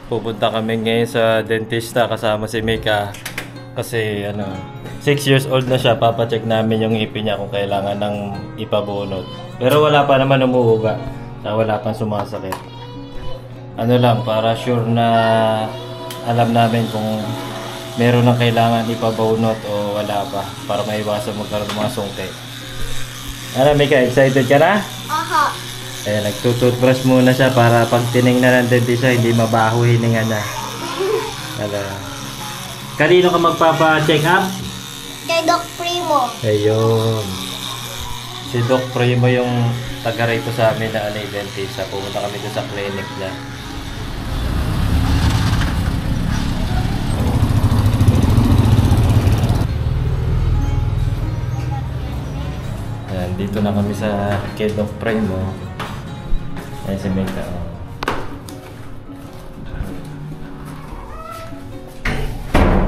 Pupunta kami ngayon sa dentista kasama si Mika. Kasi 6 years old na siya. Papacheck namin yung ngipin niya kung kailangan ng ipabunot. Pero wala pa naman umuuga. Wala pang sumasakit. Para sure na alam namin kung meron ng kailangan ipabunot o wala pa. Para maiwasan magkaroon ng mga sungke. Mika, excited ka na? Aha. Kaya nagtututbrush muna siya para pag tinignan ng dentista hindi mabaho hininga niya. Kanino ka magpapa-check up? Kay Doc Primo. Ayun. Si Doc Primo yung taga rito sa amin na dentista. Pumunta kami doon sa clinic niya. Ayan, dito na kami sa kay Doc Primo. Ayan si Mika.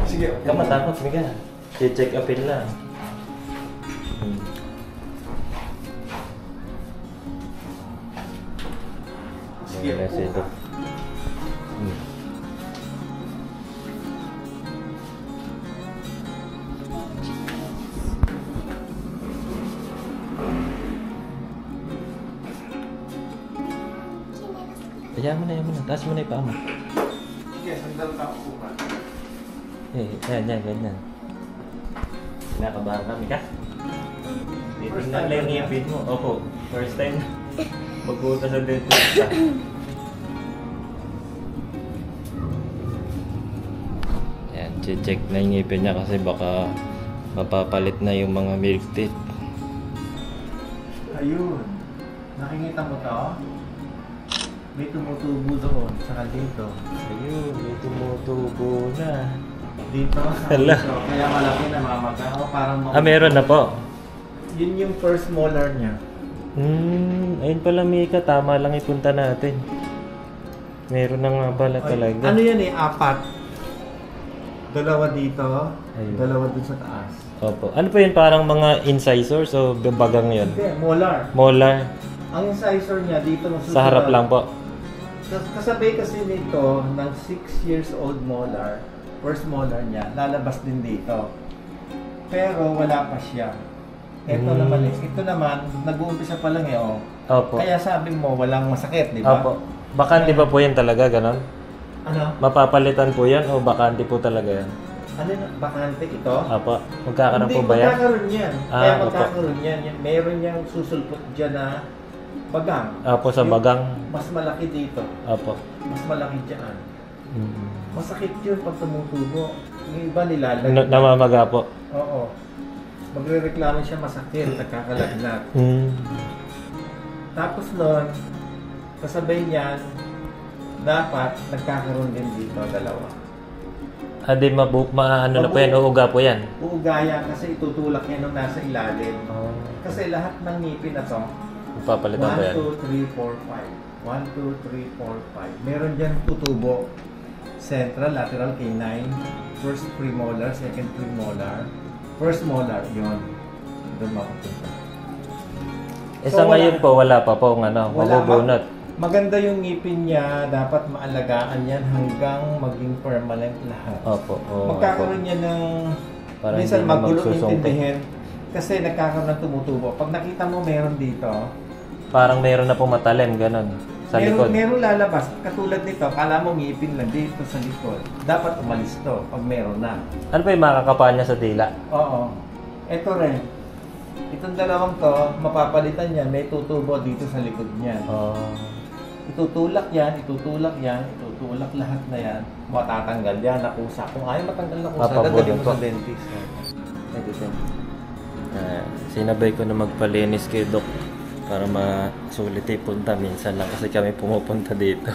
Sige. Huwag ka matakot, Mika. I-check upin lang. Sige. Ayan si Doc. Ayan mo na. Taas mo na yung paa mo. Sige, sandal ka ako pa. Ganyan. Kinakabahan ka, Mika? Titingnan lang yung ngipin mo. Opo, first time magpunta sa dentista. Ayan, check na yung ngipin niya kasi baka mapapalit na yung mga milk teeth. Ayun. Nakikita mo to? May tumutubo doon, saka dito. Ayun, may tumutubo na. Dito, Hala. dito. Kaya malaki na mamagaw. Parang Meron na po. Yun yung first molar niya. Ayun pala, Mika. Tama lang ipunta natin. Meron na nga pala talaga. Ano yan 4. Dalawa dito, Ayun. dalawa dun sa taas. Opo. Ano po yun? Parang mga incisors o bagang yun? Hindi, molar. Molar. Ang incisor niya dito Sa harap lang po. Kasabay kasi nito ng 6 years old molar, first molar niya, lalabas din dito. Pero wala pa siya. Ito naman, nag-uumpisa pa lang Opo. Kaya sabi mo, walang masakit, di ba? Opo. Bakante ba po yan talaga, ganon? Ano? Mapapalitan po yan o bakante po talaga yan? Ano na? Bakante ito? Opo. Magkakaroon po ba yan? Hindi, magkakaroon yan. Kaya opo. magkakaroon yan. Meron niyang susulpot dyan na bagang. Opo, sa bagang. Mas malaki dito. Opo. Mas malaki dyan. Masakit yun pag tumutubo. Yung iba nilalagay. Namamaga po. Oo. Magre-reklamo siya masakit, nagkakalagnat. Tapos nun, kasabay niyan, dapat nagkakaroon din dito dalawa. Di na po yan, uuga po yan. Uugaya kasi itutulak yan nung nasa ilalim. Kasi lahat ng ngipin na to, Papalitan ba yan? 1, 2, 3, 4, 5. 1, 2, 3, 4, 5. Meron dyan tutubo. Central, lateral, canine. First premolar, second premolar. First molar, yun. Doon mapupunta. Sa ngayon po, wala pa po mabubunot. Maganda yung ngipin niya, dapat maalagaan yan hanggang maging permanent lahat. Opo. Magkakaroon niya ng minsan magulo intindihin kasi nagkakaroon ng tumutubo. Pag nakita mo meron dito, parang meron na po matalim, ganon, sa likod. Meron lalabas. Katulad nito, kala mo ngipin lang dito sa likod. Dapat umalis to pag meron na. Ano pa yung makakapa niya sa dila? Oo. Ito rin. Itong dalawang to, mapapalitan yan. May tutubo dito sa likod niyan. Itutulak yan, itutulak lahat na yan. Matatanggal yan, nakusa. Kung ayaw matanggal na kusa, dadali mo sa dentist. Sinabay ko na magpalinis kay Doc para masulit punta. Minsan lang kasi kami pumupunta dito.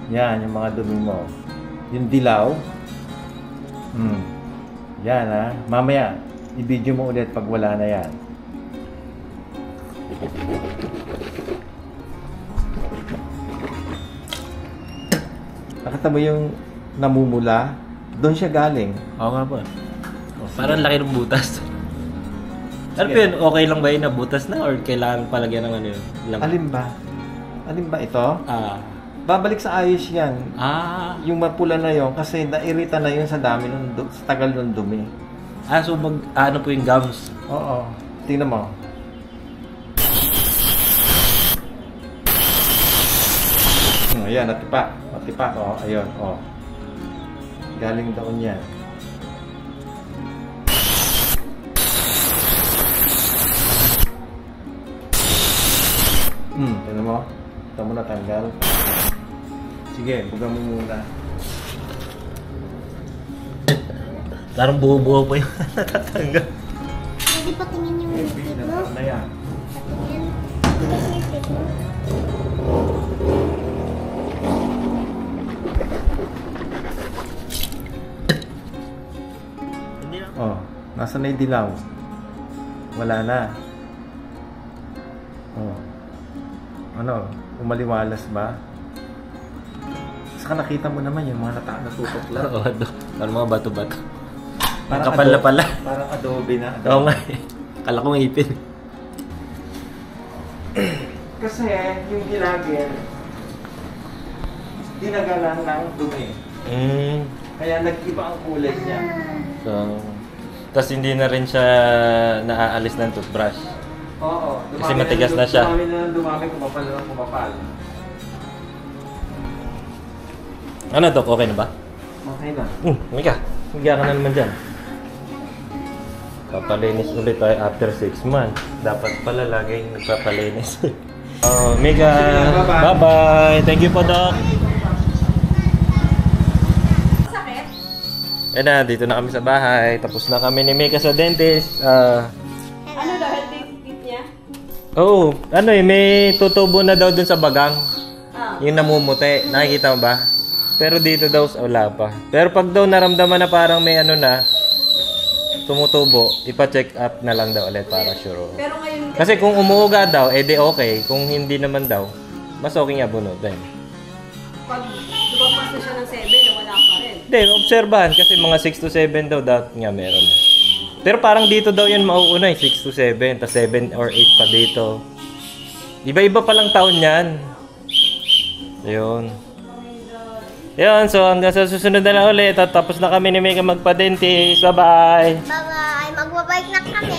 Yan, yung mga dumi mo. Yung dilaw. Yan ha. Mamaya, i-video mo ulit pag wala na yan. Nakita mo yung namumula? Doon siya galing. Oo nga po. Parang laki ng butas. Ano po yun? Okay lang ba yun na butas na? Or kailangan palagyan ng ano yun? Alin ba? Alin ba ito? Babalik sa ayos yan. Yung mapula na yon kasi nairita na yun sa dami sa tagal ng dumi. So ano po yung gums? Oo. Tingnan mo. Ayan, natipa. Natipa. Ayun. Galing doon yan. Tingnan mo. Ito mo natanggal. Sige, buga mo muna. Parang buo-buo pa yung natatanggal. Pwede pa tingin yung lipid mo? Na yan. Yan. Yung lipid mo. Nasa na yung dilaw? Wala na. Ano? Umaliwalas ba? Saka nakita mo naman yung mga natutok lang. Parang mga bato-bato. Parang kapal na pala. Parang adobe na. Oo nga eh. Kala ko ngipin. Kasi yung ginagin, dinagalan ng dumi. Kaya nag-iba ang kulay niya. Tapos hindi na rin siya naaalis ng toothbrush. Oo. Kasi matigas na siya. Dumami, kumapal na kumapal. Ano, Dok? Okay na ba? Okay na. Mika, higa ka na naman dyan. Papalinis ulit tayo after 6 months. Dapat pala laging nagpapalinis. Mika, bye-bye. Thank you po, Doc. Yan na, dito na kami sa bahay. Tapos na kami ni Mika sa dentist. Ano daw, healthy teeth niya? May tutubo na daw dun sa bagang. Yung namumuti. Nakikita mo ba? Pero dito daw, wala pa. Pero pag daw naramdaman na parang may tumutubo, ipa-check up na lang daw ulit para sure. Pero ngayon, Kasi kung umuuga daw, edi okay. Kung hindi naman daw, mas okay nga bunutin. pag lumagpas na siya ng 7, wala pa rin. Hindi, obserbahan. Kasi mga 6 to 7 daw, dapat nga meron. Pero parang dito daw yan mauuna 6 to 7, tas 7 or 8 pa dito. Iba-iba palang taon yan. Yun. So hanggang sa susunod na lang ulit. Tapos na kami ni Mika magpa-dentist. Bye-bye! Bye-bye! Magbabike na kami!